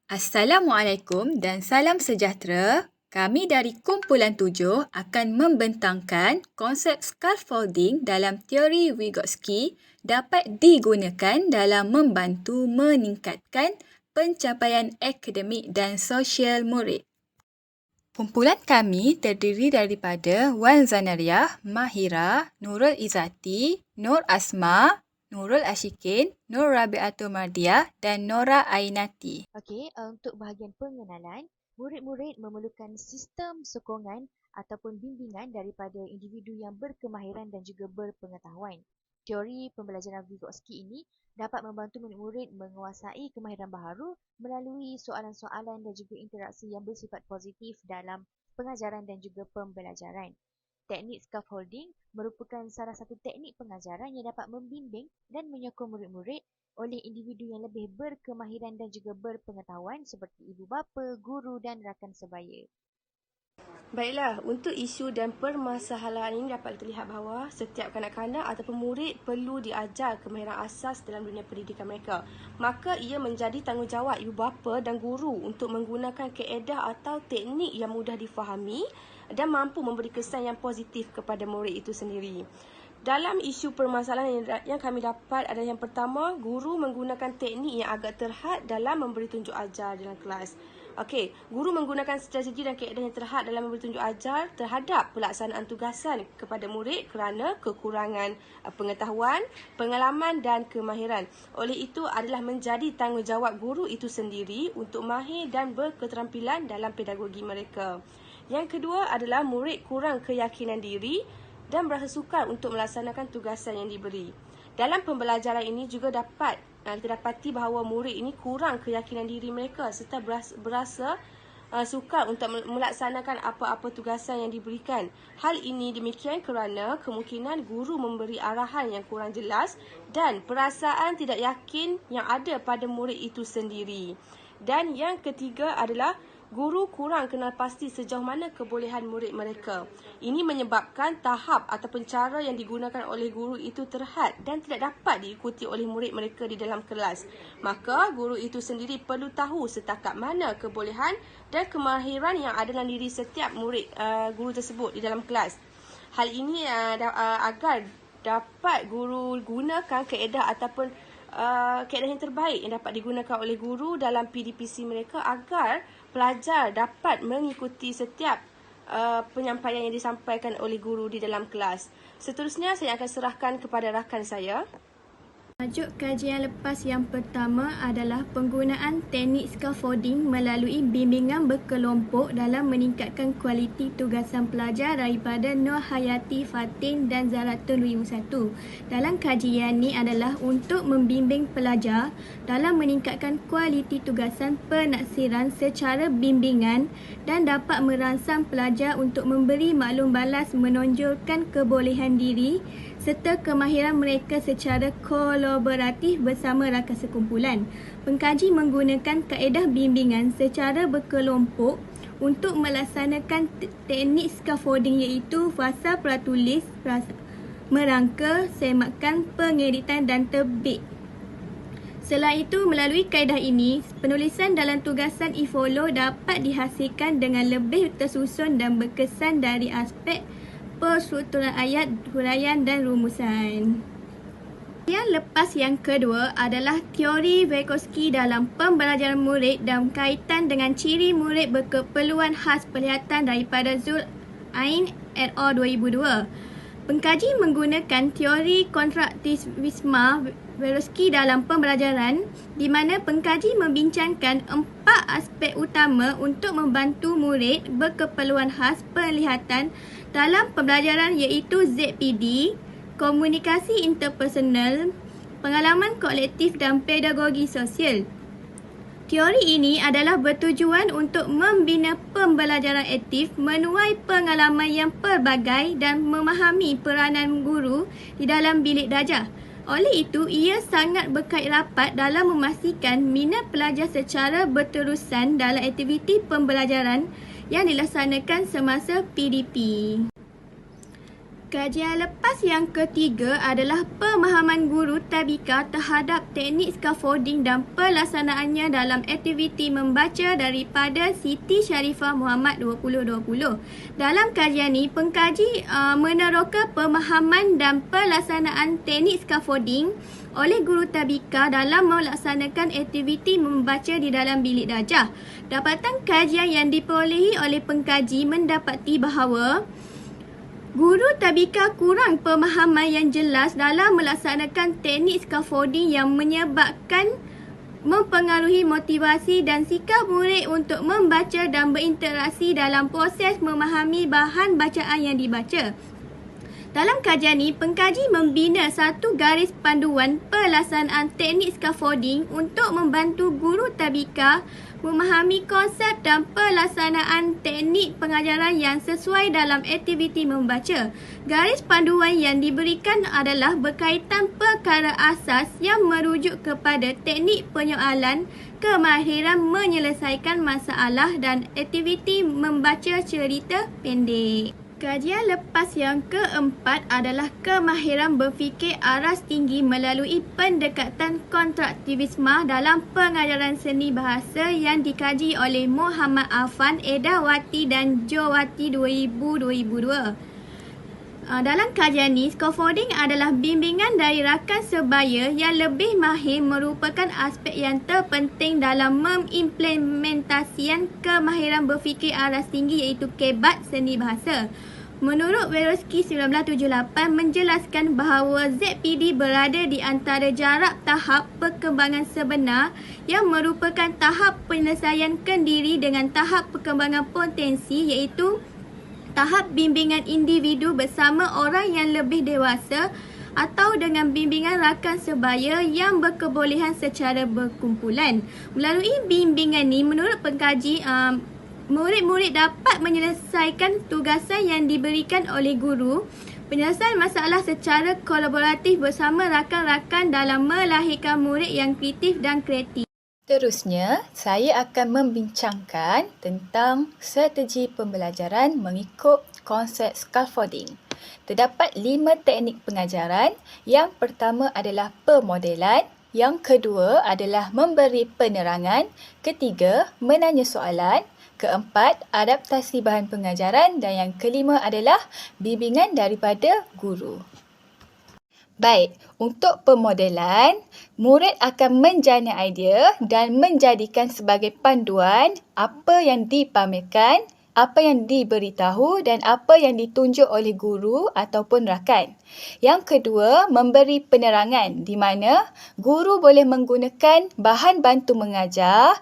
Assalamualaikum dan salam sejahtera. Kami dari Kumpulan 7 akan membentangkan konsep scaffolding dalam teori Vygotsky dapat digunakan dalam membantu meningkatkan pencapaian akademik dan sosial murid. Kumpulan kami terdiri daripada Wan Zanariah, Mahira, Nurul Izzati, Nur Asma, Nurul Ashikin, Nur Rabiatul Mardiah dan Nora Ainati. Okey, untuk bahagian pengenalan, murid-murid memerlukan sistem sokongan ataupun bimbingan daripada individu yang berkemahiran dan juga berpengetahuan. Teori pembelajaran Vygotsky ini dapat membantu murid-murid menguasai kemahiran baharu melalui soalan-soalan dan juga interaksi yang bersifat positif dalam pengajaran dan juga pembelajaran. Teknik scaffolding merupakan salah satu teknik pengajaran yang dapat membimbing dan menyokong murid-murid oleh individu yang lebih berkemahiran dan juga berpengetahuan seperti ibu bapa, guru dan rakan sebaya. Baiklah, untuk isu dan permasalahan ini dapat terlihat bahawa setiap kanak-kanak ataupun murid perlu diajar kemahiran asas dalam dunia pendidikan mereka. Maka ia menjadi tanggungjawab ibu bapa dan guru untuk menggunakan kaedah atau teknik yang mudah difahami dan mampu memberi kesan yang positif kepada murid itu sendiri. Dalam isu permasalahan yang kami dapat adalah yang pertama, guru menggunakan teknik yang agak terhad dalam memberi tunjuk ajar dalam kelas. Okey, guru menggunakan strategi dan kaedah yang terhad dalam memberi tunjuk ajar terhadap pelaksanaan tugasan kepada murid kerana kekurangan pengetahuan, pengalaman dan kemahiran. Oleh itu adalah menjadi tanggungjawab guru itu sendiri untuk mahir dan berketerampilan dalam pedagogi mereka. Yang kedua adalah murid kurang keyakinan diri dan berasa sukar untuk melaksanakan tugasan yang diberi. Dalam pembelajaran ini juga dapat kita dapati bahawa murid ini kurang keyakinan diri mereka serta berasa sukar untuk melaksanakan apa-apa tugasan yang diberikan. Hal ini demikian kerana kemungkinan guru memberi arahan yang kurang jelas dan perasaan tidak yakin yang ada pada murid itu sendiri. Dan yang ketiga adalah guru kurang kenal pasti sejauh mana kebolehan murid mereka. Ini menyebabkan tahap ataupun cara yang digunakan oleh guru itu terhad dan tidak dapat diikuti oleh murid mereka di dalam kelas. Maka guru itu sendiri perlu tahu setakat mana kebolehan dan kemahiran yang ada dalam diri setiap murid guru tersebut di dalam kelas. Hal ini agar dapat guru gunakan kaedah ataupun kaedah yang terbaik yang dapat digunakan oleh guru dalam PDPC mereka agar pelajar dapat mengikuti setiap penyampaian yang disampaikan oleh guru di dalam kelas. Seterusnya saya akan serahkan kepada rakan saya. Tajuk kajian lepas yang pertama adalah penggunaan teknik scaffolding melalui bimbingan berkelompok dalam meningkatkan kualiti tugasan pelajar daripada Nur Hayati Fatin dan Zaratun 2001. Dalam kajian ini adalah untuk membimbing pelajar dalam meningkatkan kualiti tugasan penaksiran secara bimbingan dan dapat merangsang pelajar untuk memberi maklum balas menonjolkan kebolehan diri serta kemahiran mereka secara kolaboratif bersama rakan sekumpulan. Pengkaji menggunakan kaedah bimbingan secara berkelompok untuk melaksanakan teknik scaffolding iaitu fasa pratulis, merangka, semakan, pengeditan dan terbit. Selain itu, melalui kaedah ini, penulisan dalam tugasan e-follow dapat dihasilkan dengan lebih tersusun dan berkesan dari aspek perstrukturan ayat, huraian dan rumusan. Yang lepas yang kedua adalah teori Vygotsky dalam pembelajaran murid dan kaitan dengan ciri murid berkeperluan khas penglihatan daripada Zul Ain et al. 2002. Pengkaji menggunakan teori kontraktivisme Vygotsky dalam pembelajaran di mana pengkaji membincangkan 4 aspek utama untuk membantu murid berkeperluan khas penglihatan dalam pembelajaran iaitu ZPD, komunikasi interpersonal, pengalaman kolektif dan pedagogi sosial. Teori ini adalah bertujuan untuk membina pembelajaran aktif, menuai pengalaman yang pelbagai dan memahami peranan guru di dalam bilik darjah. Oleh itu, ia sangat berkait rapat dalam memastikan minat pelajar secara berterusan dalam aktiviti pembelajaran yang dilaksanakan semasa PDP. Kajian lepas yang ketiga adalah pemahaman guru tabika terhadap teknik scaffolding dan pelaksanaannya dalam aktiviti membaca daripada Siti Sharifah Muhammad 2020. Dalam kajian ini, pengkaji meneroka pemahaman dan pelaksanaan teknik scaffolding oleh guru tabika dalam melaksanakan aktiviti membaca di dalam bilik darjah. Dapatan kajian yang diperolehi oleh pengkaji mendapati bahawa guru tabika kurang pemahaman yang jelas dalam melaksanakan teknik scaffolding yang menyebabkan mempengaruhi motivasi dan sikap murid untuk membaca dan berinteraksi dalam proses memahami bahan bacaan yang dibaca. Dalam kajian ini, pengkaji membina satu garis panduan pelaksanaan teknik scaffolding untuk membantu guru tabika memahami konsep dan pelaksanaan teknik pengajaran yang sesuai dalam aktiviti membaca. Garis panduan yang diberikan adalah berkaitan perkara asas yang merujuk kepada teknik penyoalan, kemahiran menyelesaikan masalah dan aktiviti membaca cerita pendek. Kajian lepas yang keempat adalah kemahiran berfikir aras tinggi melalui pendekatan kontraktivisme dalam pengajaran seni bahasa yang dikaji oleh Muhammad Afan, Eda Wati dan Jo Wati 2002. Dalam kajian ini, scaffolding adalah bimbingan dari rakan sebaya yang lebih mahir merupakan aspek yang terpenting dalam mengimplementasikan kemahiran berfikir aras tinggi iaitu KEBAT seni bahasa. Menurut Wygotsky 1978 menjelaskan bahawa ZPD berada di antara jarak tahap perkembangan sebenar yang merupakan tahap penyelesaian kendiri dengan tahap perkembangan potensi iaitu tahap bimbingan individu bersama orang yang lebih dewasa atau dengan bimbingan rakan sebaya yang berkebolehan secara berkumpulan. Melalui bimbingan ini, menurut pengkaji, murid-murid dapat menyelesaikan tugasan yang diberikan oleh guru, penyelesaian masalah secara kolaboratif bersama rakan-rakan dalam melahirkan murid yang kreatif dan kreatif. Seterusnya, saya akan membincangkan tentang strategi pembelajaran mengikut konsep scaffolding. Terdapat 5 teknik pengajaran. Yang pertama adalah pemodelan, yang kedua adalah memberi penerangan, ketiga menanya soalan, keempat adaptasi bahan pengajaran dan yang kelima adalah bimbingan daripada guru. Baik, untuk pemodelan, murid akan menjana idea dan menjadikan sebagai panduan apa yang dipamerkan, apa yang diberitahu dan apa yang ditunjuk oleh guru ataupun rakan. Yang kedua, memberi penerangan di mana guru boleh menggunakan bahan bantu mengajar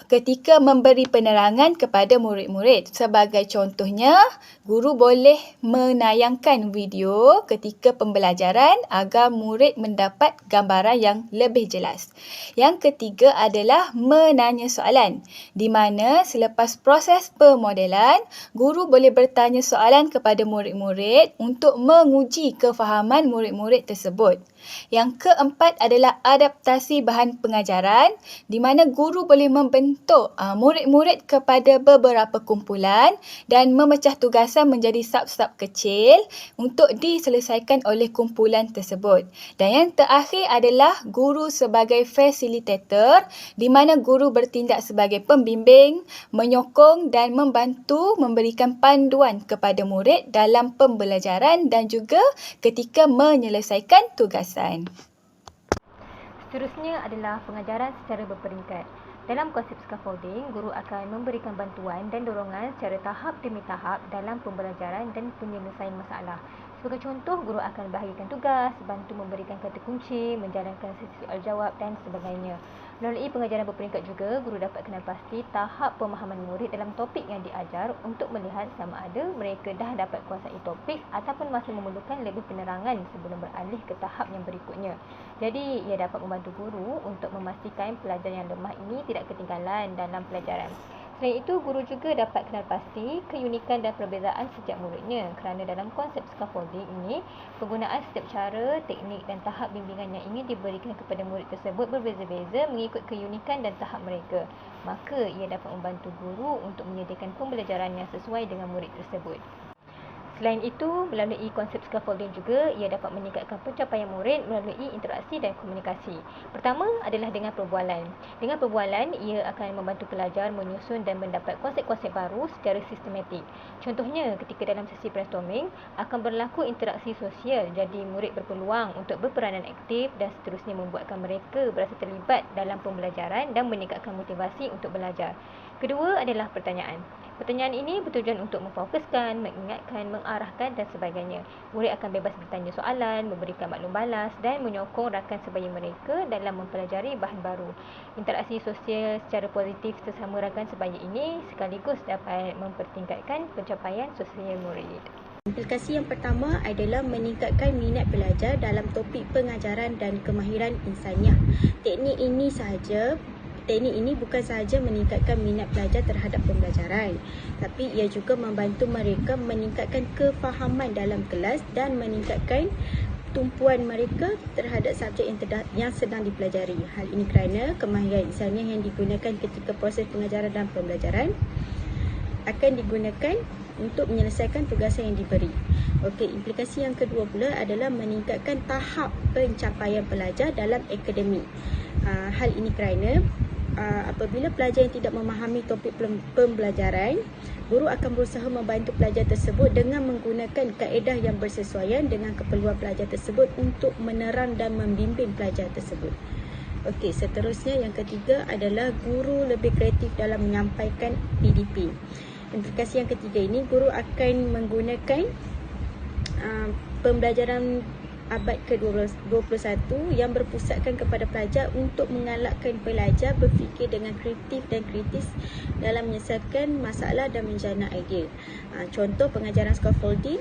ketika memberi penerangan kepada murid-murid. Sebagai contohnya, guru boleh menayangkan video ketika pembelajaran agar murid mendapat gambaran yang lebih jelas. Yang ketiga adalah menanya soalan, di mana selepas proses pemodelan, guru boleh bertanya soalan kepada murid-murid untuk menguji kefahaman murid-murid tersebut. Yang keempat adalah adaptasi bahan pengajaran, di mana guru boleh membentuk murid-murid kepada beberapa kumpulan dan memecah tugasan menjadi sub-sub kecil untuk diselesaikan oleh kumpulan tersebut. Dan yang terakhir adalah guru sebagai facilitator, di mana guru bertindak sebagai pembimbing, menyokong dan membantu memberikan panduan kepada murid dalam pembelajaran dan juga ketika menyelesaikan tugasan. Seterusnya adalah pengajaran secara berperingkat. Dalam konsep scaffolding, guru akan memberikan bantuan dan dorongan secara tahap demi tahap dalam pembelajaran dan penyelesaian masalah. Sebagai contoh, guru akan bahagikan tugas, bantu memberikan kata kunci, menjalankan sesi soal jawab dan sebagainya. Melalui pengajaran berperingkat juga, guru dapat kenal pasti tahap pemahaman murid dalam topik yang diajar untuk melihat sama ada mereka dah dapat kuasai topik ataupun masih memerlukan lebih penerangan sebelum beralih ke tahap yang berikutnya. Jadi, ia dapat membantu guru untuk memastikan pelajar yang lemah ini tidak ketinggalan dalam pelajaran. Selain itu, guru juga dapat kenal pasti keunikan dan perbezaan setiap muridnya kerana dalam konsep scaffolding ini, penggunaan setiap cara, teknik dan tahap bimbingan yang ingin diberikan kepada murid tersebut berbeza-beza mengikut keunikan dan tahap mereka. Maka, ia dapat membantu guru untuk menyediakan pembelajaran yang sesuai dengan murid tersebut. Selain itu, melalui konsep scaffolding juga, ia dapat meningkatkan pencapaian murid melalui interaksi dan komunikasi. Pertama adalah dengan perbualan. Dengan perbualan, ia akan membantu pelajar menyusun dan mendapat konsep-konsep baru secara sistematik. Contohnya, ketika dalam sesi brainstorming, akan berlaku interaksi sosial, jadi murid berpeluang untuk berperanan aktif dan seterusnya membuatkan mereka berasa terlibat dalam pembelajaran dan meningkatkan motivasi untuk belajar. Kedua adalah pertanyaan. Pertanyaan ini bertujuan untuk memfokuskan, mengingatkan, mengarahkan dan sebagainya. Murid akan bebas bertanya soalan, memberikan maklum balas dan menyokong rakan sebaya mereka dalam mempelajari bahan baru. Interaksi sosial secara positif sesama rakan sebaya ini sekaligus dapat mempertingkatkan pencapaian sosial murid. Implikasi yang pertama adalah meningkatkan minat pelajar dalam topik pengajaran dan kemahiran insaniah. Teknik ini bukan sahaja meningkatkan minat pelajar terhadap pembelajaran, tapi ia juga membantu mereka meningkatkan kefahaman dalam kelas dan meningkatkan tumpuan mereka terhadap subjek yang sedang dipelajari. Hal ini kerana kemahiran insaniah yang digunakan ketika proses pengajaran dan pembelajaran akan digunakan untuk menyelesaikan tugasan yang diberi. Implikasi yang kedua pula adalah meningkatkan tahap pencapaian pelajar dalam akademik. Hal ini kerana apabila pelajar yang tidak memahami topik pembelajaran, guru akan berusaha membantu pelajar tersebut dengan menggunakan kaedah yang bersesuaian dengan keperluan pelajar tersebut untuk menerang dan membimbing pelajar tersebut. Seterusnya yang ketiga adalah guru lebih kreatif dalam menyampaikan PDP. Implikasi yang ketiga ini, guru akan menggunakan pembelajaran abad ke-21 yang berpusatkan kepada pelajar untuk mengalakkan pelajar berfikir dengan kreatif dan kritis dalam menyelesaikan masalah dan menjana idea. Contoh pengajaran scaffolding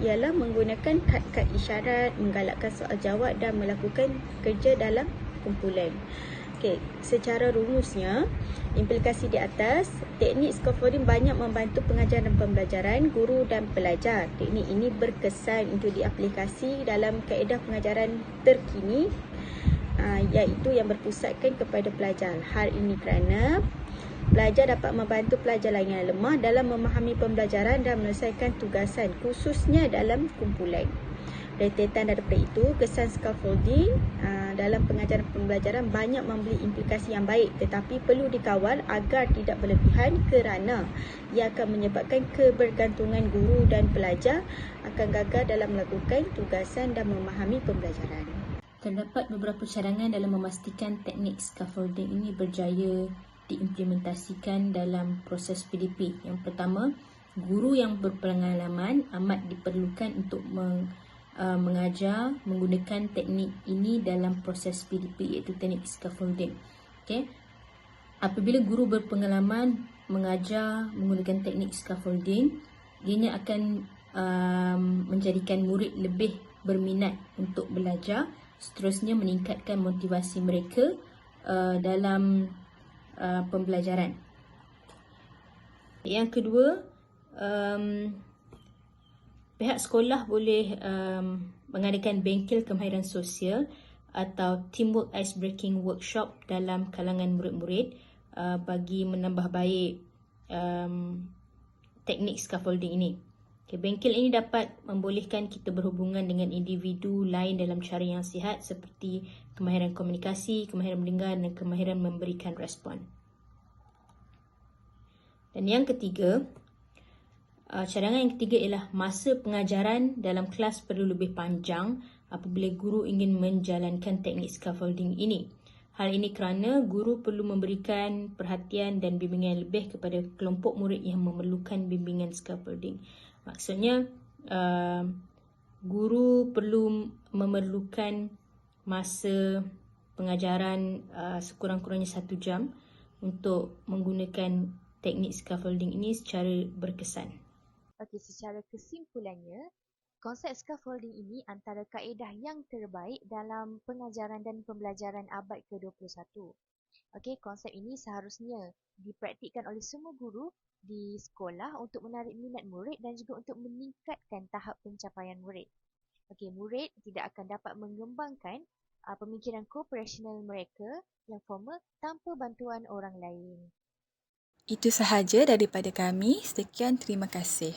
ialah menggunakan kad-kad isyarat, menggalakkan soal jawab dan melakukan kerja dalam kumpulan. Secara rumusnya, implikasi di atas, teknik scaffolding banyak membantu pengajaran dan pembelajaran guru dan pelajar. Teknik ini berkesan untuk diaplikasi dalam kaedah pengajaran terkini, iaitu yang berpusatkan kepada pelajar. Hal ini kerana pelajar dapat membantu pelajar lain yang lemah dalam memahami pembelajaran dan menyelesaikan tugasan, khususnya dalam kumpulan. Rentetan daripada itu, kesan scaffolding dalam pengajaran pembelajaran banyak memberi implikasi yang baik, tetapi perlu dikawal agar tidak berlebihan kerana ia akan menyebabkan kebergantungan guru dan pelajar akan gagal dalam melakukan tugasan dan memahami pembelajaran. Terdapat beberapa cadangan dalam memastikan teknik scaffolding ini berjaya diimplementasikan dalam proses PDP. Yang pertama, guru yang berpengalaman amat diperlukan untuk mengajar menggunakan teknik ini dalam proses PDP, iaitu teknik scaffolding. Apabila guru berpengalaman mengajar menggunakan teknik scaffolding, ianya akan menjadikan murid lebih berminat untuk belajar, seterusnya meningkatkan motivasi mereka dalam pembelajaran. Yang kedua, pihak sekolah boleh mengadakan bengkel kemahiran sosial atau teamwork ice breaking workshop dalam kalangan murid-murid bagi menambah baik teknik scaffolding ini. Bengkel ini dapat membolehkan kita berhubungan dengan individu lain dalam cara yang sihat seperti kemahiran komunikasi, kemahiran mendengar dan kemahiran memberikan respon. Dan yang ketiga, cadangan yang ketiga ialah masa pengajaran dalam kelas perlu lebih panjang apabila guru ingin menjalankan teknik scaffolding ini. Hal ini kerana guru perlu memberikan perhatian dan bimbingan lebih kepada kelompok murid yang memerlukan bimbingan scaffolding. Maksudnya, guru perlu memerlukan masa pengajaran sekurang-kurangnya 1 jam untuk menggunakan teknik scaffolding ini secara berkesan. Secara kesimpulannya, konsep scaffolding ini antara kaedah yang terbaik dalam pengajaran dan pembelajaran abad ke-21. Konsep ini seharusnya dipraktikkan oleh semua guru di sekolah untuk menarik minat murid dan juga untuk meningkatkan tahap pencapaian murid. Murid tidak akan dapat mengembangkan pemikiran kooperasional mereka yang formal tanpa bantuan orang lain. Itu sahaja daripada kami. Sekian, terima kasih.